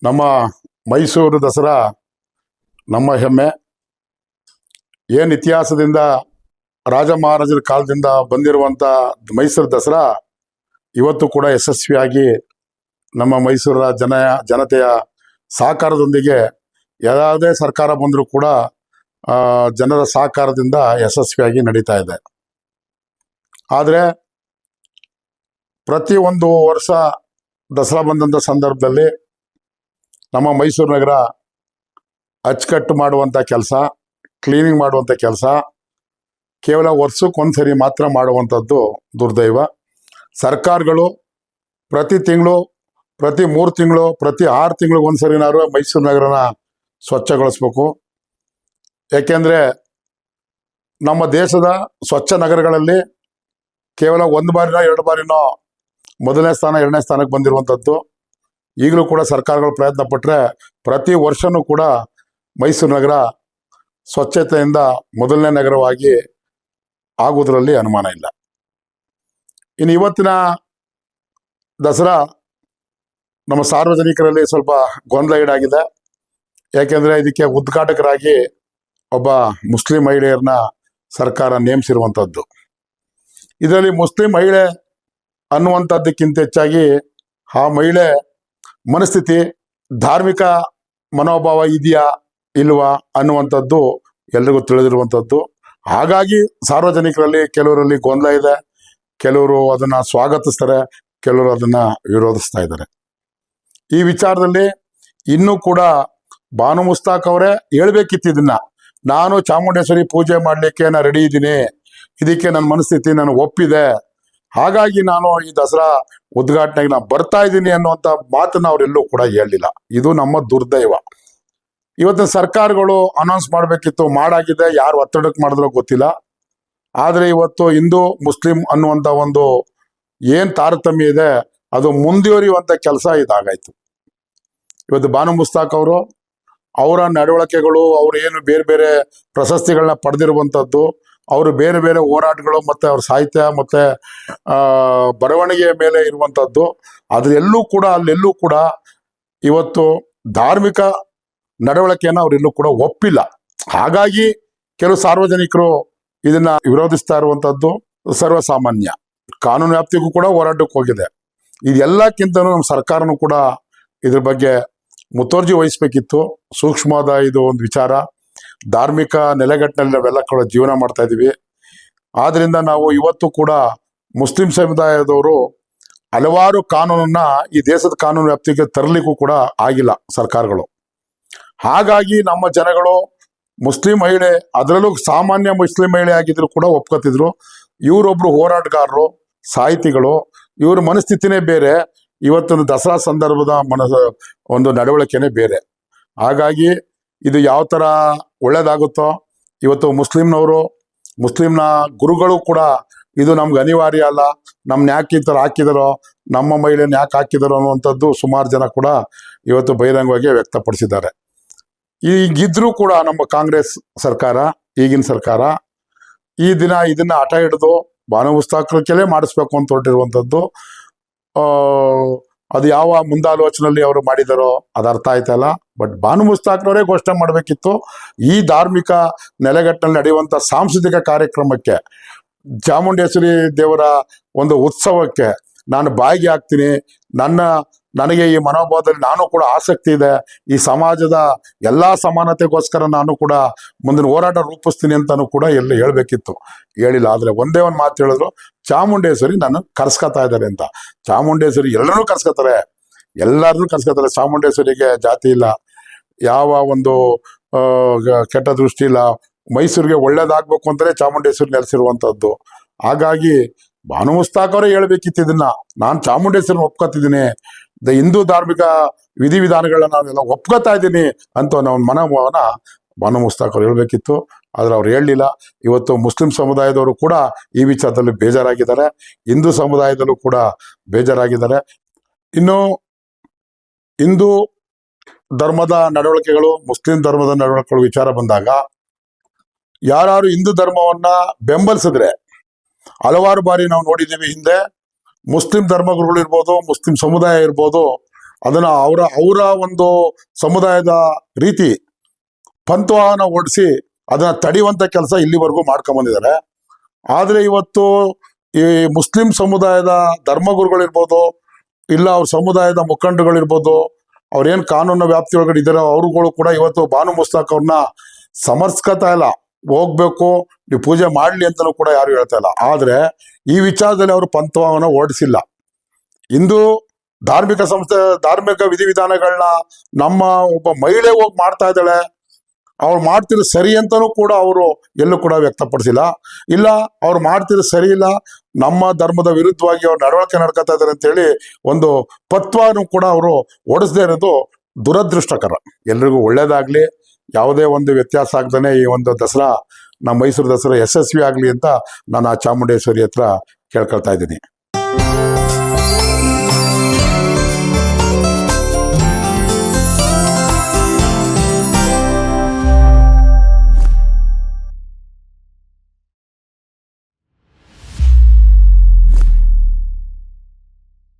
ನಮ್ಮ ಮೈಸೂರು ದಸರಾ ನಮ್ಮ ಹೆಮ್ಮೆ. ಏನು ಇತಿಹಾಸದಿಂದ ರಾಜ ಮಹಾರಾಜರ ಕಾಲದಿಂದ ಬಂದಿರುವಂಥ ಮೈಸೂರು ದಸರಾ ಇವತ್ತು ಕೂಡ ಯಶಸ್ವಿಯಾಗಿ ನಮ್ಮ ಮೈಸೂರ ಜನತೆಯ ಸಹಕಾರದೊಂದಿಗೆ ಯಾವುದೇ ಸರ್ಕಾರ ಬಂದರೂ ಕೂಡ ಜನರ ಸಹಕಾರದಿಂದ ಯಶಸ್ವಿಯಾಗಿ ನಡೀತಾ ಇದೆ. ಆದರೆ ಪ್ರತಿ ಒಂದು ವರ್ಷ ದಸರಾ ಬಂದಂಥ ಸಂದರ್ಭದಲ್ಲಿ ನಮ್ಮ ಮೈಸೂರು ನಗರ ಅಚ್ಚುಕಟ್ಟು ಮಾಡುವಂಥ ಕೆಲಸ, ಕ್ಲೀನಿಂಗ್ ಮಾಡುವಂಥ ಕೆಲಸ ಕೇವಲ ವರ್ಷಕ್ಕೊಂದ್ಸರಿ ಮಾತ್ರ ಮಾಡುವಂಥದ್ದು ದುರ್ದೈವ. ಸರ್ಕಾರಗಳು ಪ್ರತಿ ತಿಂಗಳು, ಪ್ರತಿ 3 ತಿಂಗಳು, ಪ್ರತಿ 6 ತಿಂಗಳಿಗೊಂದ್ಸರಿನಾರು ಮೈಸೂರು ನಗರನ ಸ್ವಚ್ಛಗೊಳಿಸ್ಬೇಕು. ಏಕೆಂದರೆ ನಮ್ಮ ದೇಶದ ಸ್ವಚ್ಛ ನಗರಗಳಲ್ಲಿ ಕೇವಲ 1 ಬಾರಿನೋ 2 ಬಾರಿನೋ ಮೊದಲನೇ ಸ್ಥಾನ 2ನೇ ಸ್ಥಾನಕ್ಕೆ ಬಂದಿರುವಂಥದ್ದು. ಈಗಲೂ ಕೂಡ ಸರ್ಕಾರಗಳು ಪ್ರಯತ್ನ ಪಟ್ಟರೆ ಪ್ರತಿ ವರ್ಷವೂ ಕೂಡ ಮೈಸೂರು ನಗರ ಸ್ವಚ್ಛತೆಯಿಂದ ಮೊದಲನೇ ನಗರವಾಗಿ ಆಗುವುದರಲ್ಲಿ ಅನುಮಾನ ಇಲ್ಲ. ಇನ್ನು ಇವತ್ತಿನ ದಸರಾ ನಮ್ಮ ಸಾರ್ವಜನಿಕರಲ್ಲಿ ಸ್ವಲ್ಪ ಗೊಂದಲ ಈಡಾಗಿದೆ. ಯಾಕೆಂದರೆ ಇದಕ್ಕೆ ಉದ್ಘಾಟಕರಾಗಿ ಒಬ್ಬ ಮುಸ್ಲಿಂ ಮಹಿಳೆಯರನ್ನ ಸರ್ಕಾರ ನೇಮಿಸಿರುವಂಥದ್ದು. ಇದರಲ್ಲಿ ಮುಸ್ಲಿಂ ಮಹಿಳೆ ಅನ್ನುವಂಥದ್ದಕ್ಕಿಂತ ಹೆಚ್ಚಾಗಿ ಆ ಮಹಿಳೆ ಮನಸ್ಥಿತಿ, ಧಾರ್ಮಿಕ ಮನೋಭಾವ ಇದೆಯಾ ಇಲ್ವಾ ಅನ್ನುವಂಥದ್ದು ಎಲ್ರಿಗೂ ತಿಳಿದಿರುವಂಥದ್ದು. ಹಾಗಾಗಿ ಸಾರ್ವಜನಿಕರಲ್ಲಿ ಕೆಲವರಲ್ಲಿ ಗೊಂದಲ ಇದೆ. ಕೆಲವರು ಅದನ್ನು ಸ್ವಾಗತಿಸ್ತಾರೆ, ಕೆಲವರು ಅದನ್ನು ವಿರೋಧಿಸ್ತಾ ಇದ್ದಾರೆ. ಈ ವಿಚಾರದಲ್ಲಿ ಇನ್ನೂ ಕೂಡ ಬಾನು ಮುಸ್ತಾಕ್ ಅವರೇ ಹೇಳ್ಬೇಕಿತ್ತು ಇದನ್ನ. ನಾನು ಚಾಮುಂಡೇಶ್ವರಿ ಪೂಜೆ ಮಾಡಲಿಕ್ಕೆ ನಾನು ರೆಡಿ ಇದ್ದೀನಿ, ಇದಕ್ಕೆ ನನ್ನ ಮನಸ್ಥಿತಿ ನಾನು ಒಪ್ಪಿದೆ, ಹಾಗಾಗಿ ನಾನು ಈ ದಸರಾ ಉದ್ಘಾಟನೆಗೆ ನಾನು ಬರ್ತಾ ಇದ್ದೀನಿ ಅನ್ನುವಂಥ ಮಾತನ್ನು ಅವರೆಲ್ಲೂ ಕೂಡ ಹೇಳಲಿಲ್ಲ. ಇದು ನಮ್ಮ ದುರ್ದೈವ. ಇವತ್ತಿನ ಸರ್ಕಾರಗಳು ಅನೌನ್ಸ್ ಮಾಡಬೇಕಿತ್ತು, ಮಾಡಾಗಿದೆ, ಯಾರು ಒತ್ತಡಕ್ಕೆ ಮಾಡಿದ್ರೋ ಗೊತ್ತಿಲ್ಲ. ಆದರೆ ಇವತ್ತು ಹಿಂದೂ ಮುಸ್ಲಿಂ ಅನ್ನುವಂಥ ಒಂದು ಏನು ತಾರತಮ್ಯ ಇದೆ ಅದು ಮುಂದುವರಿಯುವಂಥ ಕೆಲಸ ಇದಾಗಾಯ್ತು. ಇವತ್ತು ಬಾನು ಮುಸ್ತಾಕ್ ಅವರು ಅವರ ನಡವಳಿಕೆಗಳು, ಅವರು ಏನು ಬೇರೆ ಬೇರೆ ಪ್ರಶಸ್ತಿಗಳನ್ನ ಪಡೆದಿರುವಂಥದ್ದು, ಅವರು ಬೇರೆ ಬೇರೆ ಹೋರಾಟಗಳು ಮತ್ತು ಅವ್ರ ಸಾಹಿತ್ಯ ಮತ್ತು ಬರವಣಿಗೆಯ ಮೇಲೆ ಇರುವಂಥದ್ದು, ಅದೆಲ್ಲೂ ಕೂಡ ಅಲ್ಲೆಲ್ಲೂ ಕೂಡ ಇವತ್ತು ಧಾರ್ಮಿಕ ನಡವಳಿಕೆಯನ್ನು ಅವರೆಲ್ಲೂ ಕೂಡ ಒಪ್ಪಿಲ್ಲ. ಹಾಗಾಗಿ ಕೆಲವು ಸಾರ್ವಜನಿಕರು ಇದನ್ನ ವಿರೋಧಿಸ್ತಾ ಇರುವಂಥದ್ದು ಸರ್ವಸಾಮಾನ್ಯ. ಕಾನೂನು ವ್ಯಾಪ್ತಿಗೂ ಕೂಡ ಹೋರಾಟಕ್ಕೆ ಹೋಗಿದೆ. ಇದೆಲ್ಲಕ್ಕಿಂತಲೂ ನಮ್ಮ ಸರ್ಕಾರನೂ ಕೂಡ ಇದ್ರ ಬಗ್ಗೆ ಮುತುವರ್ಜಿ ವಹಿಸ್ಬೇಕಿತ್ತು. ಸೂಕ್ಷ್ಮವಾದ ಇದು ಒಂದು ವಿಚಾರ. ಧಾರ್ಮಿಕ ನೆಲೆಗಟ್ಟಿನಲ್ಲಿ ನಾವೆಲ್ಲ ಕೂಡ ಜೀವನ ಮಾಡ್ತಾ ಇದ್ದೀವಿ. ಆದ್ರಿಂದ ನಾವು ಇವತ್ತು ಕೂಡ ಮುಸ್ಲಿಂ ಸಮುದಾಯದವರು ಹಲವಾರು ಕಾನೂನನ್ನ ಈ ದೇಶದ ಕಾನೂನು ವ್ಯಾಪ್ತಿಗೆ ತರಲಿಕ್ಕೂ ಕೂಡ ಆಗಿಲ್ಲ ಸರ್ಕಾರಗಳು. ಹಾಗಾಗಿ ನಮ್ಮ ಜನಗಳು ಮುಸ್ಲಿಂ ಮಹಿಳೆ, ಅದರಲ್ಲೂ ಸಾಮಾನ್ಯ ಮುಸ್ಲಿಂ ಮಹಿಳೆ ಆಗಿದ್ರು ಕೂಡ ಒಪ್ಕೋತಿದ್ರು. ಇವರೊಬ್ರು ಹೋರಾಟಗಾರರು, ಸಾಹಿತಿಗಳು, ಇವ್ರ ಮನಸ್ಥಿತಿನೇ ಬೇರೆ, ಇವತ್ತಿನ ದಸರಾ ಸಂದರ್ಭದ ಒಂದು ನಡವಳಿಕೆನೇ ಬೇರೆ. ಹಾಗಾಗಿ ಇದು ಯಾವ ಥರ ಒಳ್ಳೇದಾಗುತ್ತೋ, ಇವತ್ತು ಮುಸ್ಲಿಂನ ಗುರುಗಳು ಕೂಡ ಇದು ನಮ್ಗೆ ಅನಿವಾರ್ಯ ಅಲ್ಲ, ನಮ್ಮನ್ನ ಯಾಕೆ ಈ ಥರ ಹಾಕಿದಾರೋ, ನಮ್ಮ ಮಹಿಳೆನ ಯಾಕೆ ಹಾಕಿದಾರೋ ಅನ್ನುವಂಥದ್ದು ಸುಮಾರು ಜನ ಕೂಡ ಇವತ್ತು ಬಹಿರಂಗವಾಗಿ ವ್ಯಕ್ತಪಡಿಸಿದ್ದಾರೆ. ಈಗಿದ್ರೂ ಕೂಡ ನಮ್ಮ ಕಾಂಗ್ರೆಸ್ ಸರ್ಕಾರ, ಈಗಿನ ಸರ್ಕಾರ ಈ ದಿನ ಇದನ್ನ ಹಠ ಹಿಡಿದು ಬಾನು ಮುಸ್ತಾಕ್ರಲ್ಲೇ ಮಾಡಿಸ್ಬೇಕು ಅಂತ ಹೊರಟಿರುವಂಥದ್ದು. ಅದು ಯಾವ ಮುಂದಾಲೋಚನೆಯಲ್ಲಿ ಅವರು ಮಾಡಿದಾರೋ ಅದು ಅರ್ಥ ಆಯ್ತಲ್ಲ. ಬಟ್ ಬಾನು ಮುಸ್ತಾಕ್ರವರೇ ಘೋಷಣೆ ಮಾಡಬೇಕಿತ್ತು, ಈ ಧಾರ್ಮಿಕ ನೆಲೆಗಟ್ಟಿನಲ್ಲಿ ನಡೆಯುವಂಥ ಸಾಂಸ್ಕೃತಿಕ ಕಾರ್ಯಕ್ರಮಕ್ಕೆ, ಚಾಮುಂಡೇಶ್ವರಿ ದೇವರ ಒಂದು ಉತ್ಸವಕ್ಕೆ ನಾನು ಭಾಗಿಯಾಗ್ತೀನಿ, ನನಗೆ ಈ ಮನೋಭಾವದಲ್ಲಿ ನಾನು ಕೂಡ ಆಸಕ್ತಿ ಇದೆ, ಈ ಸಮಾಜದ ಎಲ್ಲ ಸಮಾನತೆಗೋಸ್ಕರ ನಾನು ಕೂಡ ಮುಂದಿನ ಹೋರಾಟ ರೂಪಿಸ್ತೀನಿ ಅಂತಾನು ಕೂಡ ಎಲ್ಲ ಹೇಳ್ಬೇಕಿತ್ತು. ಹೇಳಿಲ್ಲ. ಆದರೆ ಒಂದೇ ಒಂದು ಮಾತು ಹೇಳಿದ್ರು, ಚಾಮುಂಡೇಶ್ವರಿ ನಾನು ಕರ್ಸ್ಕೊತಾ ಇದ್ದಾರೆ ಅಂತ. ಚಾಮುಂಡೇಶ್ವರಿ ಎಲ್ಲರೂ ಕರ್ಸ್ಕೊತಾರೆ. ಚಾಮುಂಡೇಶ್ವರಿಗೆ ಜಾತಿ ಇಲ್ಲ, ಯಾವ ಒಂದು ಕೆಟ್ಟ ದೃಷ್ಟಿ ಇಲ್ಲ. ಮೈಸೂರಿಗೆ ಒಳ್ಳೇದಾಗಬೇಕು ಅಂತಲೇ ಚಾಮುಂಡೇಶ್ವರಿ ನೆಲೆಸಿರುವಂಥದ್ದು. ಹಾಗಾಗಿ ಬಾನು ಮುಸ್ತಾಕ್ ಅವರೇ ಹೇಳ್ಬೇಕಿತ್ತು ಇದನ್ನ. ನಾನು ಚಾಮುಂಡೇಶ್ವರಿನ ಒಪ್ಕೋತಿದ್ದೀನಿ, ಹಿಂದೂ ಧಾರ್ಮಿಕ ವಿಧಿವಿಧಾನಗಳನ್ನ ನಾನೆಲ್ಲ ಒಪ್ಕೋತಾ ಇದ್ದೀನಿ ಅಂತ ನಾವು ಮನೋಭಾವನ ಬಾನು ಮುಸ್ತಾಕ್ ಅವ್ರು ಹೇಳ್ಬೇಕಿತ್ತು. ಆದರೆ ಅವ್ರು ಹೇಳಲಿಲ್ಲ. ಇವತ್ತು ಮುಸ್ಲಿಂ ಸಮುದಾಯದವರು ಕೂಡ ಈ ವಿಚಾರದಲ್ಲಿ ಬೇಜಾರಾಗಿದ್ದಾರೆ, ಹಿಂದೂ ಸಮುದಾಯದಲ್ಲೂ ಕೂಡ ಬೇಜಾರಾಗಿದ್ದಾರೆ. ಇನ್ನು ಹಿಂದೂ ಧರ್ಮದ ನಡವಳಿಕೆಗಳು, ಮುಸ್ಲಿಂ ಧರ್ಮದ ನಡವಳಿಕೆಗಳು ವಿಚಾರ ಬಂದಾಗ ಯಾರು ಹಿಂದೂ ಧರ್ಮವನ್ನ ಬೆಂಬಲಿಸಿದ್ರೆ, ಹಲವಾರು ಬಾರಿ ನಾವು ನೋಡಿದ್ದೀವಿ ಹಿಂದೆ ಮುಸ್ಲಿಂ ಧರ್ಮಗುರುಗಳು ಇರ್ಬೋದು, ಮುಸ್ಲಿಂ ಸಮುದಾಯ ಇರ್ಬೋದು, ಅದನ್ನ ಅವರ ಒಂದು ಸಮುದಾಯದ ರೀತಿ ಪಂಥವಾನ ಓಡಿಸಿ ಅದನ್ನ ತಡೆಯುವಂತ ಕೆಲಸ ಇಲ್ಲಿವರೆಗೂ ಮಾಡ್ಕೊಂಬಂದಿದ್ದಾರೆ. ಆದ್ರೆ ಇವತ್ತು ಈ ಮುಸ್ಲಿಂ ಸಮುದಾಯದ ಧರ್ಮಗುರುಗಳಿರ್ಬೋದು, ಇಲ್ಲ ಅವ್ರ ಸಮುದಾಯದ ಮುಖಂಡರುಗಳಿರ್ಬೋದು, ಅವ್ರೇನ್ ಕಾನೂನು ವ್ಯಾಪ್ತಿ ಒಳಗಡೆ ಇದ್ದಾರೆ ಅವ್ರುಗಳು ಕೂಡ ಇವತ್ತು ಬಾನು ಮುಸ್ತಾಕ್ ಅವ್ರನ್ನ ಸಮರ್ಸ್ಕೊತಾ ಇಲ್ಲ. ಹೋಗ್ಬೇಕು, ನೀವು ಪೂಜೆ ಮಾಡ್ಲಿ ಅಂತಲೂ ಕೂಡ ಯಾರು ಹೇಳ್ತಾ ಇಲ್ಲ. ಆದ್ರೆ ಈ ವಿಚಾರದಲ್ಲಿ ಅವರು ಪಂಥವನ್ನ ಓಡಿಸಿಲ್ಲ. ಇಂದು ಧಾರ್ಮಿಕ ಸಂಸ್ಥೆ ಧಾರ್ಮಿಕ ವಿಧಿವಿಧಾನಗಳನ್ನ ನಮ್ಮ ಒಬ್ಬ ಮಹಿಳೆ ಹೋಗಿ ಮಾಡ್ತಾ ಇದ್ದಾಳೆ, ಅವ್ರು ಮಾಡ್ತಿರೋ ಸರಿ ಅಂತಾನೂ ಕೂಡ ಅವರು ಎಲ್ಲೂ ಕೂಡ ವ್ಯಕ್ತಪಡಿಸಿಲ್ಲ. ಇಲ್ಲ ಅವ್ರು ಮಾಡ್ತಿರೋ ಸರಿ ಇಲ್ಲ, ನಮ್ಮ ಧರ್ಮದ ವಿರುದ್ಧವಾಗಿ ಅವ್ರು ನಡವಳಿಕೆ ನಡ್ಕೊತಾ ಇದ್ದಾರೆ ಅಂತೇಳಿ ಒಂದು ಪತ್ವನೂ ಕೂಡ ಅವರು ಓಡಿಸದೇ ಇರೋದು ದುರದೃಷ್ಟಕರ. ಎಲ್ರಿಗೂ ಒಳ್ಳೇದಾಗ್ಲಿ, ಯಾವುದೇ ಒಂದು ವ್ಯತ್ಯಾಸ ಆಗ್ದೇ ಈ ಒಂದು ದಸರಾ, ನಮ್ಮ ಮೈಸೂರು ದಸರಾ ಯಶಸ್ವಿ ಆಗ್ಲಿ ಅಂತ ನಾನು ಆ ಚಾಮುಂಡೇಶ್ವರಿ ಹತ್ರ ಕೇಳ್ಕೊಳ್ತಾ ಇದ್ದೀನಿ.